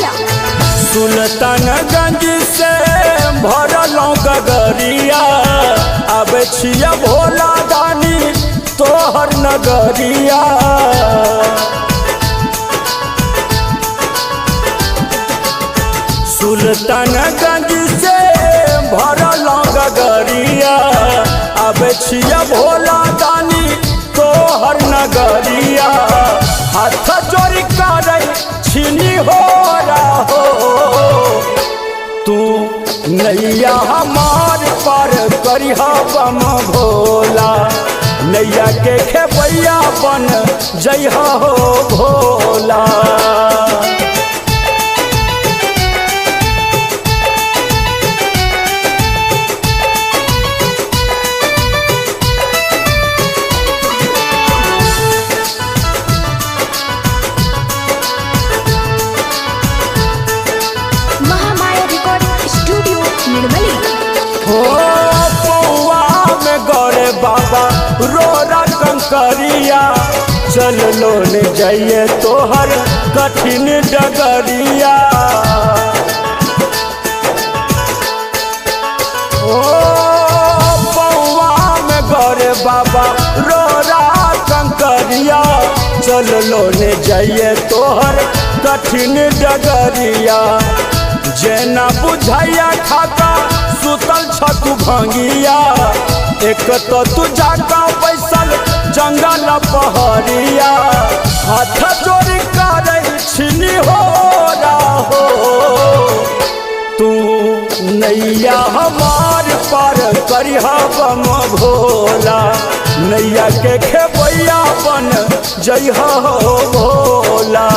छलिया। सुल्तानगंज से भरलों गगरिया अब छिया भोला दानी तोहर नगरिया। सुल्तानगंज से भरलों गगरिया अब छिया भोला दानी तोहर नगरिया। हाथ जोड़ी करे छिनी हो रहो तू नैया हमार पर करिहा बम भोला। नैया के खेबैया बन जइहा हो भोला। Mahamaya recording studio Nirmali. हो पौआ में गौरे बाबा रोरा कंकरिया चल लो ने जाइए तोहर कठिन डगरिया। ओ पौआ में गौरे बाबा रोरा कंकरिया चल लो ने जाइए तोहर कठिन डगरिया। जेना बुझाइया खाता सुतल छतु भंगिया एक तो तू जागा बैसल जंगल पहरिया। हाथ जोड़ी करे छिनी हो रहो तू नैया हमार पर करिहा बम भोला। नैया के खेबैया बन जइहा हो भोला।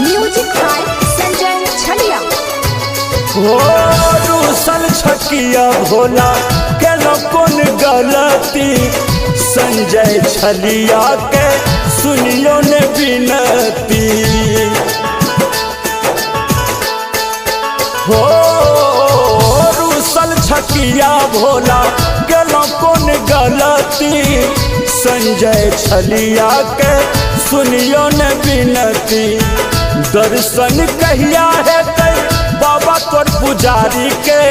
म्यूजिक बाय संजय छलिया। हो रूसल छकिया भोला केलो कौन गलती संजय छलिया के सुनियो ने बिनती। हो रूसल छकिया भोला केलो कौन गलती संजय छलिया के सुनियो ने बिनती। दर्शन कहिया है बाबा तोर पुजारी के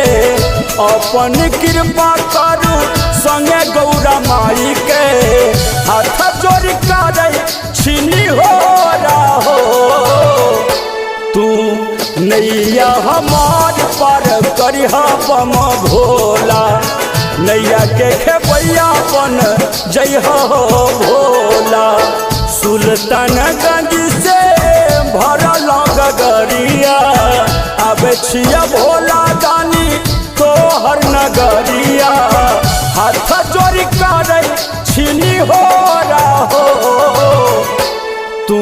अपन कृपा करू संगे गौरा माई के। हाथ जोड़ी करे छिनी हो रहो तू नैया हमार पर करिहा बम भोला। नैया के खेबैया बन जइहा हो भोला। सुल्तानगंज से भरलों गगरिया अब छिया भोला दानी तोहर नगरिया। हाथ जोड़ी करे छिनी हो रहो तू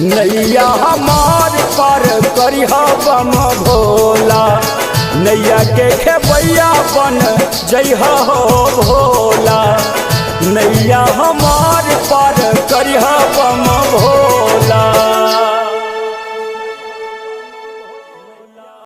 नैया हमार पर करिहा बम भोला। नैया के खेबैया बन जइहा हो भोला। नैया हमार पर करिहा बम भोला।